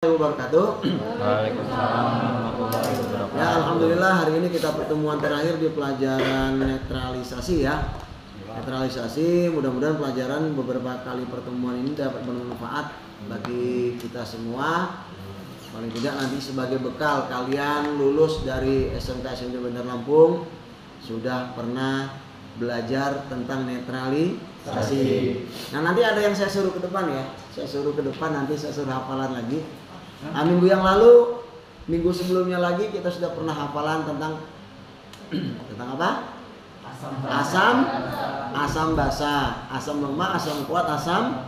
wabarakatuh. Waalaikumsalam warahmatullahi wabarakatuh. Ya, alhamdulillah hari ini kita pertemuan terakhir di pelajaran netralisasi ya. Netralisasi, mudah-mudahan pelajaran beberapa kali pertemuan ini dapat bermanfaat bagi kita semua. Paling tidak nanti sebagai bekal kalian lulus dari SMK SMP Bandar Lampung sudah pernah belajar tentang netralisasi. Nah, nanti ada yang saya suruh ke depan ya. Saya suruh ke depan, nanti saya suruh hafalan lagi. Nah, minggu yang lalu, minggu sebelumnya lagi kita sudah pernah hafalan tentang apa? Asam basa, asam lemah, asam kuat, asam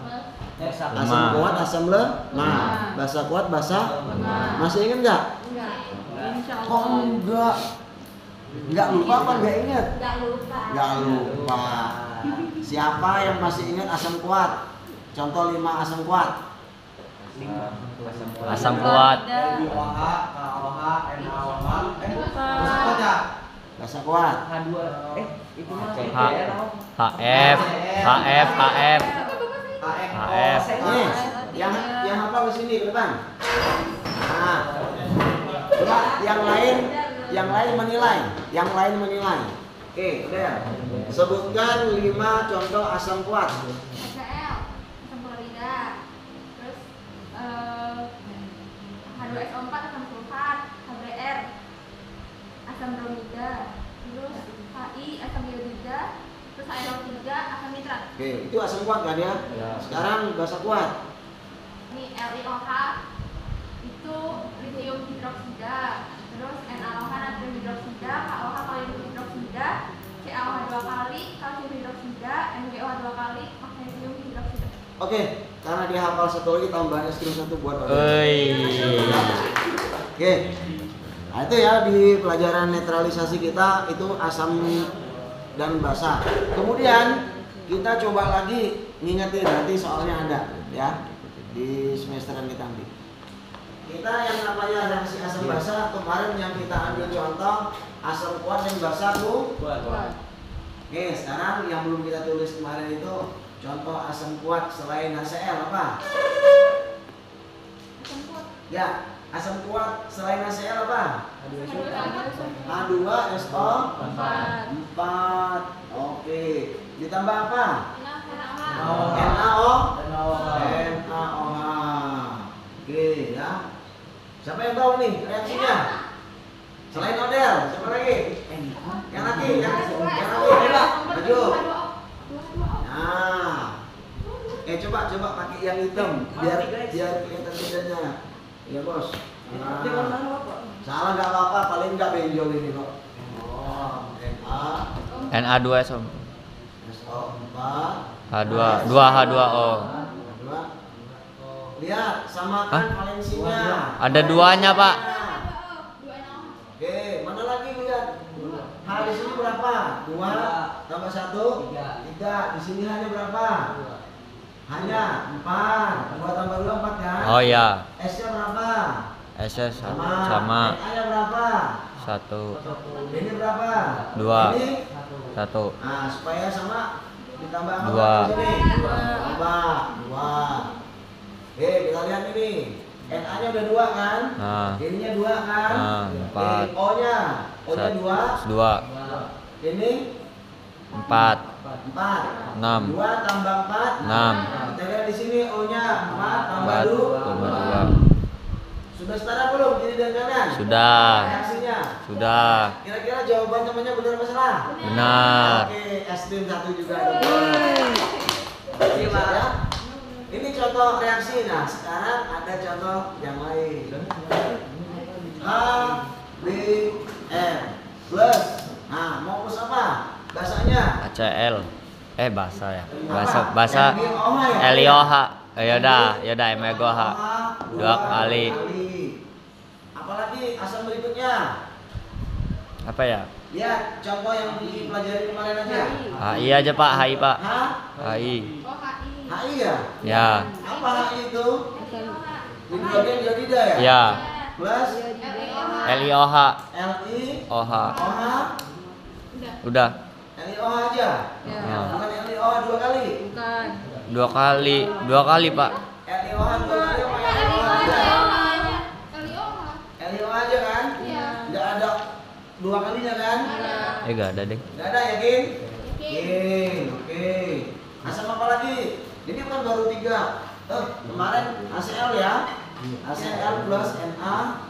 kuat, asam lemah, basa kuat, basa. Masih ingat nggak? Oh enggak. Nggak lupa apa nggak ingat? Nggak lupa. Siapa yang masih ingat asam kuat? Contoh 5 asam kuat. Asam kuat. Basa kuat. HF. Nih, yang apa ke sini ke depan? Nah, coba yang lain menilai. Oke, udah. Sebutkan 5 contoh asam kuat. HCl, asam klorida, terus H2SO4 asam sulfat, HBr asam bromida, terus HI asam iodida, terus HNO3 asam nitrat. Oke, itu asam kuat kan ya? Sekarang basa kuat. Ini LiOH itu litium hidroksida, terus NaOH natrium hidroksida, KOH kalium hidroksida, CaOH 2 kali, kalsium hidroksida, NaOH 2 kali, magnesium hidroksida. Oke, karena dia hafal satu lagi tambahan es krim 1 buat orang. Oke. Nah, itu ya di pelajaran netralisasi kita itu asam dan basa. Kemudian kita coba lagi ngingetin, nanti soalnya ada ya di semesteran kita nanti. Kita yang namanya reaksi asam basa kemarin yang kita ambil contoh asam kuat dan basa kuat. Oke, sekarang yang belum kita tulis kemarin itu contoh asam kuat selain HCl apa? Asam kuat. Ya, asam kuat selain HCl apa? H2SO4. Oke. Ditambah apa? NaOH. Oke ya. Siapa yang tahu nih reaksinya? Selain Odel, siapa lagi? Yang lagi. Maju. Nah. Coba pakai yang hitam biar kelihatan bedanya. Ya, Bos. Salah nggak apa-apa, paling nggak benjol ini kok. Na2SO. SO4. H2O. Lihat, samakan valensinya. Ada duanya, Pak. Oke, mana lagi lihat? H di sini berapa? 2 tambah 1 3. Di sini hanya berapa? Hanya 4. 2 tambah 2 4 kan? Oh iya. S-nya berapa? SS sama A-nya berapa? 1. Ini berapa? 2. Ini 1. nah, supaya sama ditambah apa? 2. Tambah 2. Oke, kita lihat ini. Na-nya udah 2 kan? Nah. Ini-nya 2 kan? Nah, 4. O-nya 2. 2. Ini 4. 4. 6. 2 tambah 4. 6. Kita lihat di sini O-nya 4 tambah 4 2. tambah 2. Sudah setara belum kiri dan kanan? Sudah. Reaksinya? Sudah. Kira-kira jawaban temannya benar apa salah? Benar. Oke, es krim 1 juga. Ya. Ini contoh reaksi. Nah, sekarang ada contoh yang lain. HBr plus. Nah, mau plus apa? Basanya? HCl. Basa ya. Apa? Basa LiOH. Yaudah MgOH. 2 kali. Apalagi asam berikutnya? Apa ya? Ya, contoh yang dipelajari kemarin aja. HI aja, Pak. HI, Pak. HI. Oh, HI. HI ya? Ya. Apa HI itu? Hidrogen iodida ya? Ya. Plus LiOH. LiOH. Udah. LiOH aja? Ya. Bukan LiOH 2 kali? Dua kali, Pak. LiOH 2 kali apa LiOH aja? dua kalinya kan? Gak ada deh. Gak ada, yakin? Yakin. Oke. Asam apa lagi? Ini kan baru 3. Kemarin ACL ya. ACL plus Na.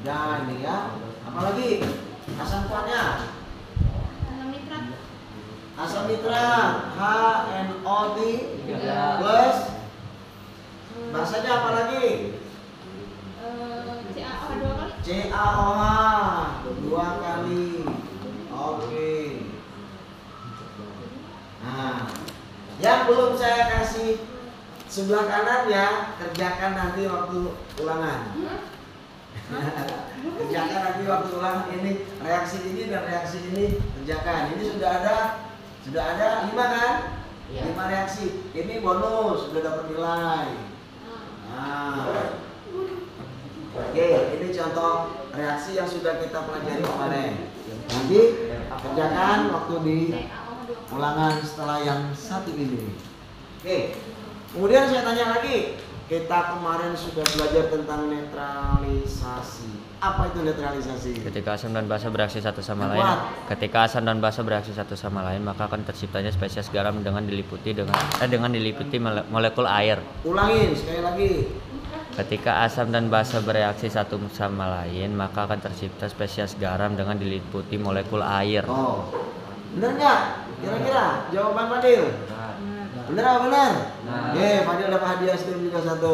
Udah ini ya. Apa lagi? Asam kuatnya. Asam nitrat HNO3 plus bahasanya apa lagi? CaOH 2 kali. Oke. Nah, yang belum saya kasih sebelah kanan ya, kerjakan nanti waktu ulangan. Kerjakan nanti waktu ulangan ini, reaksi ini dan reaksi ini kerjakan. Ini sudah ada 5 kan? 5 reaksi. Ini bonus, sudah dapat nilai. Nah. Oke, ini contoh reaksi yang sudah kita pelajari kemarin. Nanti kerjakan waktu di ulangan setelah yang satu ini. Oke. Kemudian saya tanya lagi, kita kemarin sudah belajar tentang netralisasi. Apa itu netralisasi? Ketika asam dan basa bereaksi satu sama lain, maka akan terciptanya spesies garam dengan diliputi molekul air. Ulangin sekali lagi. Ketika asam dan basa bereaksi satu sama lain, maka akan tercipta spesies garam dengan diliputi molekul air. Oh, benar nggak? Kira-kira jawaban Fadil? Benar apa benar? Fadil dapat hadiah STM juga 1.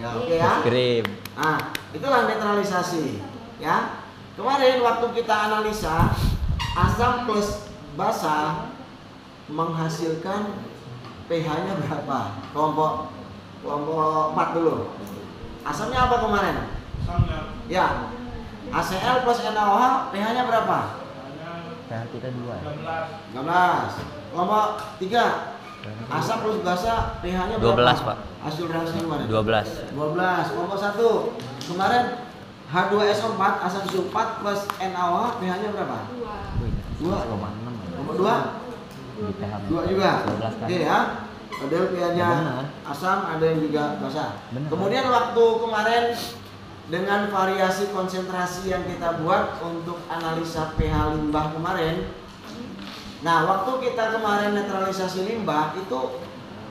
Ya, oke ya. Kirim. Nah, itulah netralisasi. Ya. Kemarin waktu kita analisa asam plus basa menghasilkan pH-nya berapa? Kelompok 4 dulu. Asamnya apa kemarin? Ya. ACL plus NaOH pH-nya berapa? pH kita 2. 13. Kelompok 3. Asam plus basa pH-nya berapa? 12, Pak. Hasil reaksi kemarin? 12. 12. Kelompok 1. Kemarin H2SO4 asam sulfat plus NaOH pH-nya berapa? 2. Kelompok 2? 2 juga. Oke ya. Padahal pH-nya asam, ada yang juga basa. Kemudian waktu kemarin dengan variasi konsentrasi yang kita buat untuk analisa pH limbah kemarin. Nah, waktu kita kemarin netralisasi limbah itu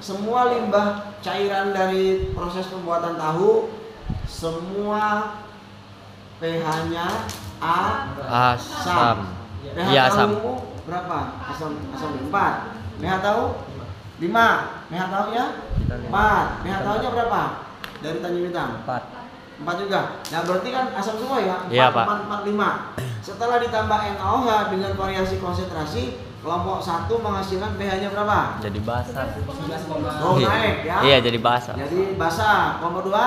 semua limbah cairan dari proses pembuatan tahu semua pH-nya Asam. pH Iya, asam. tahu berapa? Asam 4. pH tahu 5. pH tahunya 4. pH tahunya berapa? Dari Tanjung Bintang? 4 juga. Nah, berarti kan asam semua ya? 4, Iya, Pak. 4, 5. Setelah ditambah NaOH dengan variasi konsentrasi, kelompok 1 menghasilkan pH-nya berapa? Jadi basa. Oh, naik ya? Iya, jadi basa. Jadi basa. Kelompok 2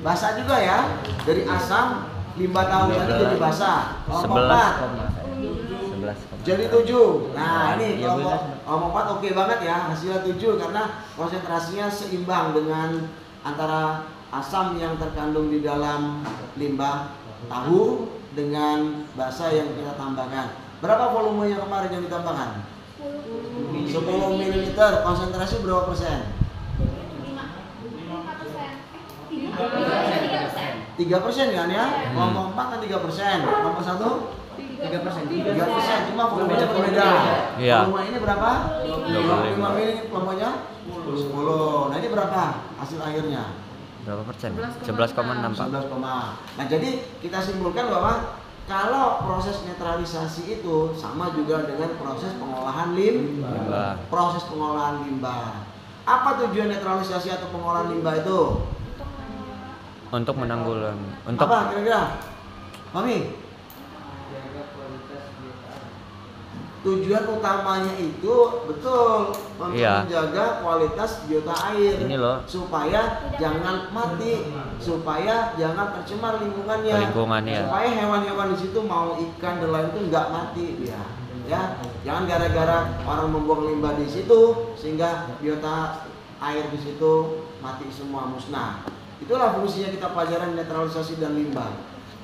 basa juga ya? Dari asam limbah tahu tadi jadi basa. Kelompok 4 jadi 7. Nah, ini kelompok 4 oke banget ya, hasilnya 7 karena konsentrasinya seimbang dengan antara asam yang terkandung di dalam limbah tahu dengan basa yang kita tambahkan. Berapa volumenya kemarin yang ditambahkan? 10 ml. Konsentrasi berapa persen? 3% kan ya? Kelompok 4 kan 3%. Kelompok 1? 3%. Cuma volumenya berbeda. Iya. Volume ini berapa? 25 ml, kelompoknya 10. Nah, ini berapa hasil akhirnya? Berapa persen? 11,6, Pak. 11, nah, jadi kita simpulkan bahwa kalau proses netralisasi itu sama juga dengan proses pengolahan limbah. Proses pengolahan limbah. Apa tujuan netralisasi atau pengolahan limbah itu? Untuk menanggulangi. Apa kira-kira? Mami? Tujuan utamanya itu betul untuk menjaga kualitas biota air. Ini loh. Supaya jangan mati, supaya jangan tercemar lingkungannya. Supaya hewan-hewan di situ mau ikan dan lain itu nggak mati ya. Ya, jangan gara-gara orang membuang limbah di situ sehingga biota air di situ mati semua, musnah. Itulah fungsinya kita pelajaran netralisasi dan limbah.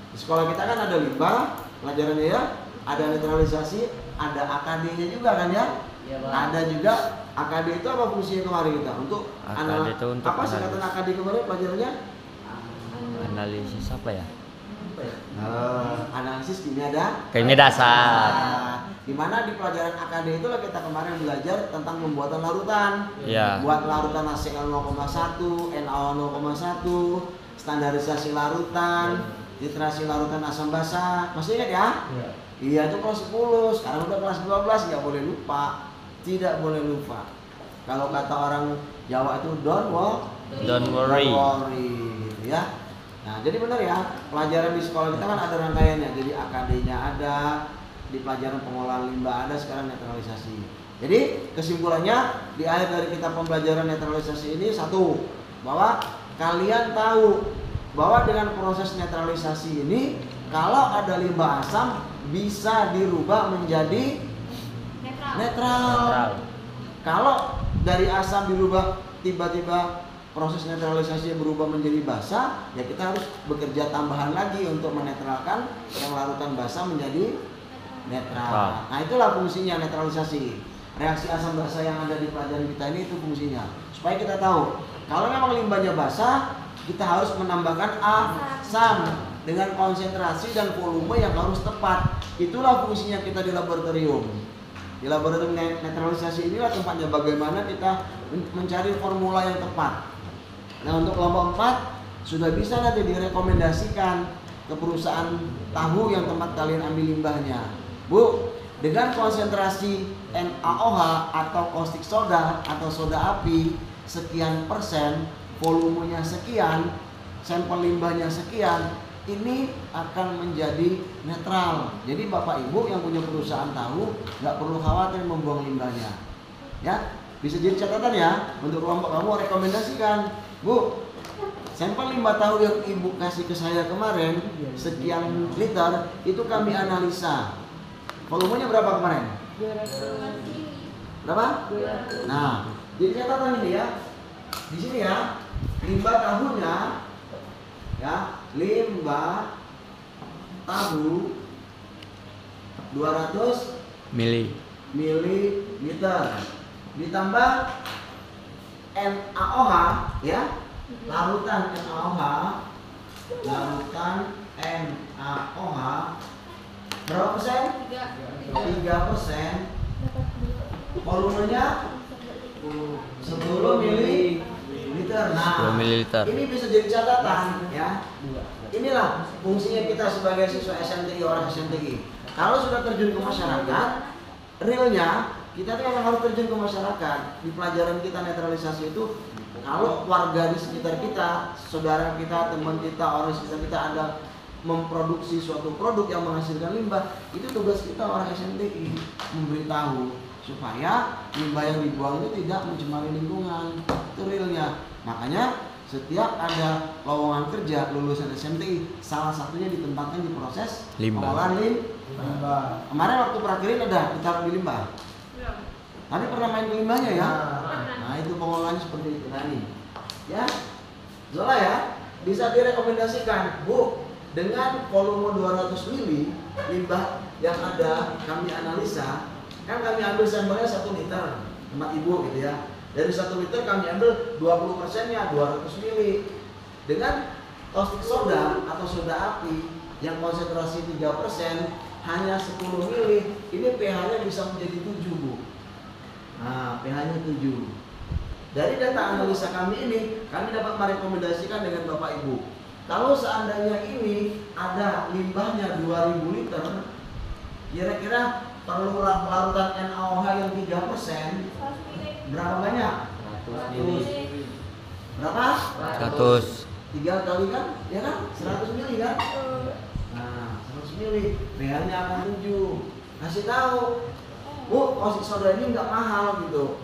Di sekolah kita kan ada limbah, pelajarannya ya, ada netralisasi, ada AKD-nya juga kan ya? Ada juga AKD itu apa fungsinya kemarin kita? Untuk AKD itu untuk apa singkatan AKD kemarin pelajarannya? Analisis apa ya? Analisis kimia ada Kimia dasar. di mana di pelajaran AKD itulah kita kemarin belajar tentang pembuatan larutan. Iya. Buat larutan HCl 0,1, NaOH 0,1, standarisasi larutan, titrasi larutan asam basa. Masih ingat ya? Iya, itu kelas 10. Sekarang udah kelas 12, nggak boleh lupa. Tidak boleh lupa. Kalau kata orang Jawa itu don't worry gitu ya. Nah, jadi benar ya, pelajaran di sekolah kita kan ada rangkaiannya. Jadi AKD-nya ada, di pelajaran pengolahan limbah ada, sekarang netralisasi. Jadi kesimpulannya di akhir dari kita pembelajaran netralisasi ini satu, bahwa kalian tahu bahwa dengan proses netralisasi ini kalau ada limbah asam bisa dirubah menjadi netral. Kalau dari asam dirubah tiba-tiba proses netralisasi berubah menjadi basa, ya kita harus bekerja tambahan lagi untuk menetralkan yang larutan basa menjadi netral. Nah, itulah fungsinya netralisasi. Reaksi asam basa yang ada di pelajaran kita ini itu fungsinya. Supaya kita tahu, kalau memang limbahnya basa, kita harus menambahkan asam dengan konsentrasi dan volume yang harus tepat. Itulah fungsinya kita di laboratorium. Di laboratorium netralisasi inilah tempatnya bagaimana kita mencari formula yang tepat. Nah, untuk kelompok 4 sudah bisa nanti direkomendasikan ke perusahaan tahu yang tempat kalian ambil limbahnya. Bu, dengan konsentrasi NaOH atau caustic soda atau soda api sekian persen, volumenya sekian, sampel limbahnya sekian, ini akan menjadi netral. Jadi Bapak Ibu yang punya perusahaan tahu nggak perlu khawatir membuang limbahnya. Ya, bisa jadi catatan ya untuk kelompok kamu, rekomendasikan. Bu, sampel limbah tahu yang Ibu kasih ke saya kemarin sekian liter itu kami analisa. Volumenya berapa kemarin? 200. Berapa? Nah, jadi catatan ini ya. Di sini ya, limbah tahunya ya, limbah tahu 200 mililiter ditambah NaOH ya, larutan NaOH berapa persen? 3%. Volumenya 10 mililiter. Nah, 10 mililiter. ini bisa jadi catatan ya. Inilah fungsinya kita sebagai siswa SMTI, orang SMTI. Kalau sudah terjun ke masyarakat, realnya kita tuh memang harus terjun ke masyarakat. Di pelajaran kita netralisasi itu, kalau warga di sekitar kita, saudara kita, teman kita, orang sekitar kita ada memproduksi suatu produk yang menghasilkan limbah, itu tugas kita orang SMTI memberitahu supaya limbah yang dibuang itu tidak mencemari lingkungan. Itu realnya. Makanya setiap ada lowongan kerja lulusan SMTI, salah satunya ditempatkan di proses pengolahan limbah. Kemarin waktu praktirin ada ditaruh di limbah. Tapi pernah main ke limbahnya ya? Nah, itu pengolahannya seperti itu tadi. Ya, Zola ya, bisa direkomendasikan, Bu, dengan volume 200 mili limbah yang ada kami analisa, kan kami ambil sampelnya 1 liter tempat Ibu gitu ya. Dari 1 liter kami ambil 20%-nya 200 mili. Dengan caustic soda atau soda api yang konsentrasi 3% hanya 10 mili, ini pH-nya bisa menjadi 7, Bu. Nah, pH-nya 7. Dari data analisa kami ini, kami dapat merekomendasikan dengan Bapak Ibu, kalau seandainya ini ada limbahnya 2000 liter, kira-kira perlu larutan NaOH yang 3%, berapa banyak? 100. Berapa? 100. 3 kali kan? Ya kan? 100 mili kan? Nah, 100 mili, pH-nya akan 7. Kasih tahu, Bu, caustic soda ini nggak mahal gitu.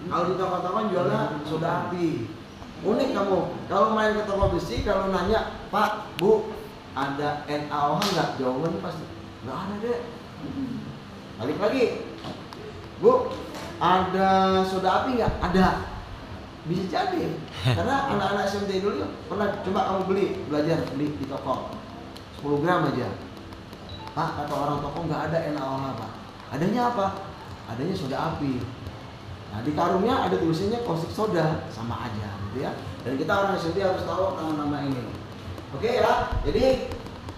Kalau di toko-toko jualnya soda api. Unik kamu, kalau main ke toko besi, kalau nanya, Pak, Bu, ada NaOH nggak? Jawabannya pasti nggak ada deh. Balik lagi, Bu, ada soda api nggak? Ada. Bisa jadi, karena anak-anak SMT dulu pernah coba kamu belajar beli di toko 10 gram aja. Pak, kata orang toko nggak ada NaOH, Pak. Adanya apa? Adanya soda api. Nah, di karungnya ada tulisannya caustic soda, sama aja gitu ya. Dan kita orang SMT harus tahu nama-nama ini. Oke ya. Jadi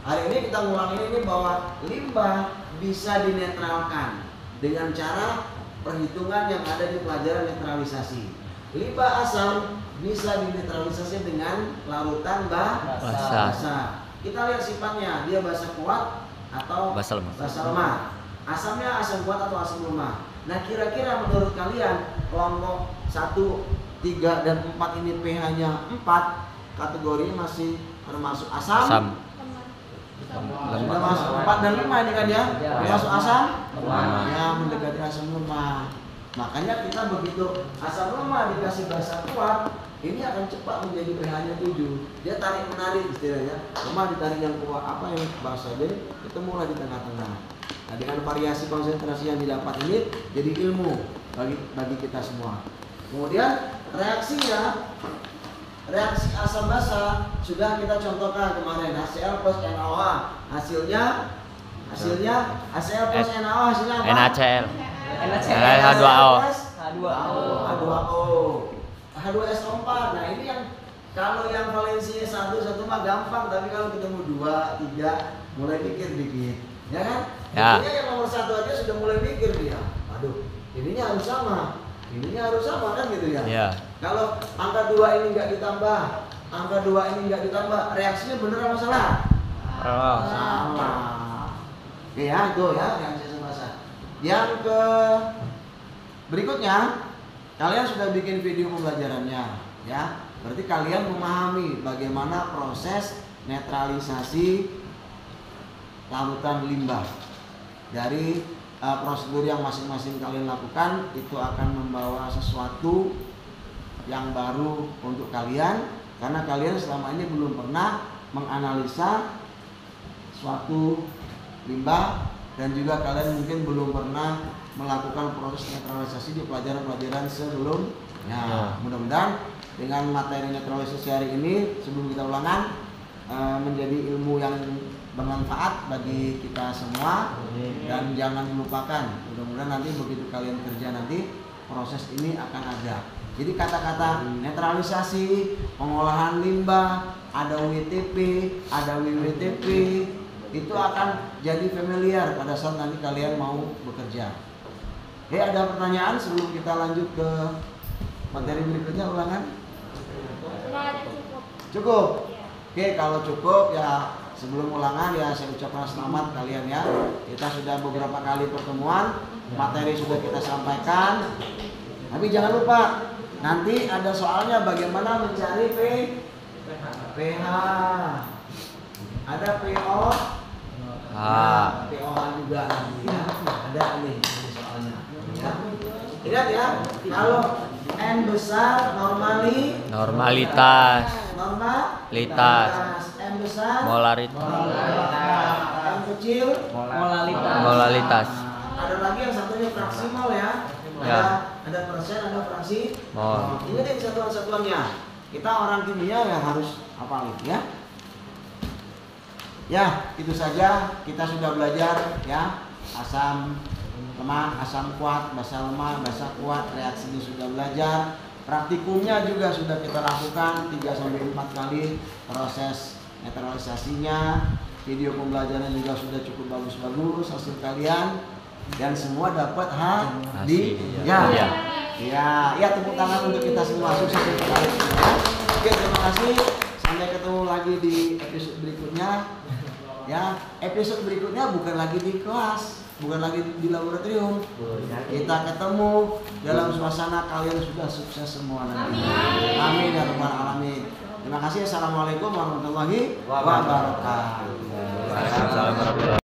Hari ini kita ngulangin ini bahwa limbah bisa dinetralkan dengan cara perhitungan yang ada di pelajaran netralisasi. Limbah asam bisa dinetralisasi dengan larutan basa. Kita lihat sifatnya, dia basa kuat atau basa lemah. Asamnya asam kuat atau asam lemah. Nah, kira-kira menurut kalian kelompok 1, 3, dan 4 ini pH-nya 4, kategorinya masih termasuk asam? Sudah masuk 4 dan 5 ini kan ya? Termasuk asam? Ya, mendekati asam lemah. Makanya kita begitu asam lemah dikasih basa kuat, ini akan cepat menjadi pH-nya 7. Dia tarik menarik istilahnya. Lemah ditarik yang kuat, apa yang basa, jadi ketemulah di tengah-tengah. Nah, dengan variasi konsentrasi yang didapat ini jadi ilmu bagi kita semua. Kemudian reaksinya, reaksi asam basa sudah kita contohkan kemarin, HCl plus NaOH. Hasilnya HCl plus NaOH hasilnya apa? NaCl. H2O. H2SO4. Nah, ini yang kalau yang valensinya 1 mah gampang, tapi kalau ketemu 2, 3 mulai pikir dikit. Ya kan? Ya. Intinya yang nomor 1 aja sudah mulai mikir dia. Aduh, ininya harus sama. Ininya harus sama kan gitu ya. Ya. Kalau angka 2 ini enggak ditambah, angka 2 ini enggak ditambah, reaksinya benar apa salah? Salah. Oke ya, itu ya reaksi asam basa. Yang ke berikutnya, kalian sudah bikin video pembelajarannya, ya. Berarti kalian memahami bagaimana proses netralisasi larutan limbah. Dari prosedur yang masing-masing kalian lakukan itu akan membawa sesuatu yang baru untuk kalian, karena kalian selama ini belum pernah menganalisa suatu limbah, dan juga kalian mungkin belum pernah melakukan proses netralisasi di pelajaran-pelajaran sebelumnya. Mudah-mudahan dengan materi netralisasi hari ini sebelum kita ulangan menjadi ilmu yang bermanfaat bagi kita semua, dan jangan dilupakan. Mudah-mudahan nanti begitu kalian kerja nanti proses ini akan ada. Jadi kata-kata netralisasi, pengolahan limbah, ada WTP, ada WWTP, itu akan jadi familiar pada saat nanti kalian mau bekerja. Oke, ada pertanyaan sebelum kita lanjut ke materi berikutnya ulangan? Cukup. Oke, kalau cukup ya sebelum ulangan ya saya ucapkan selamat kalian ya. Kita sudah beberapa kali pertemuan, materi sudah kita sampaikan. Tapi jangan lupa nanti ada soalnya bagaimana mencari pH. Ada PO, POH juga nanti ya. Ada nih soalnya. Ya. Ingat ya, kalau N besar normalitas. M besar molaritas. M kecil molalitas. Ada lagi yang satunya fraksi mol ya. Ada persen, ada fraksi mol. Ingat satuan-satuannya. Kita orang kimia ya harus hafalin ya. Ya, itu saja kita sudah belajar ya. Asam lemah, asam kuat, basa lemah, basa kuat, reaksinya sudah belajar. Praktikumnya juga sudah kita lakukan 3-4 kali proses netralisasinya. Video pembelajaran juga sudah cukup bagus-bagus hasil kalian, dan semua dapat hadiah. Ya, tepuk tangan untuk kita semua, sukses untuk kalian semua. Oke, terima kasih. Sampai ketemu lagi di episode berikutnya. Ya, episode berikutnya bukan lagi di kelas, bukan lagi di laboratorium. Kita ketemu dalam suasana kalian sudah sukses semua nanti. Amin ya rabbal alamin. Terima kasih. Assalamualaikum warahmatullahi wabarakatuh. Waalaikumsalam warahmatullahi wabarakatuh.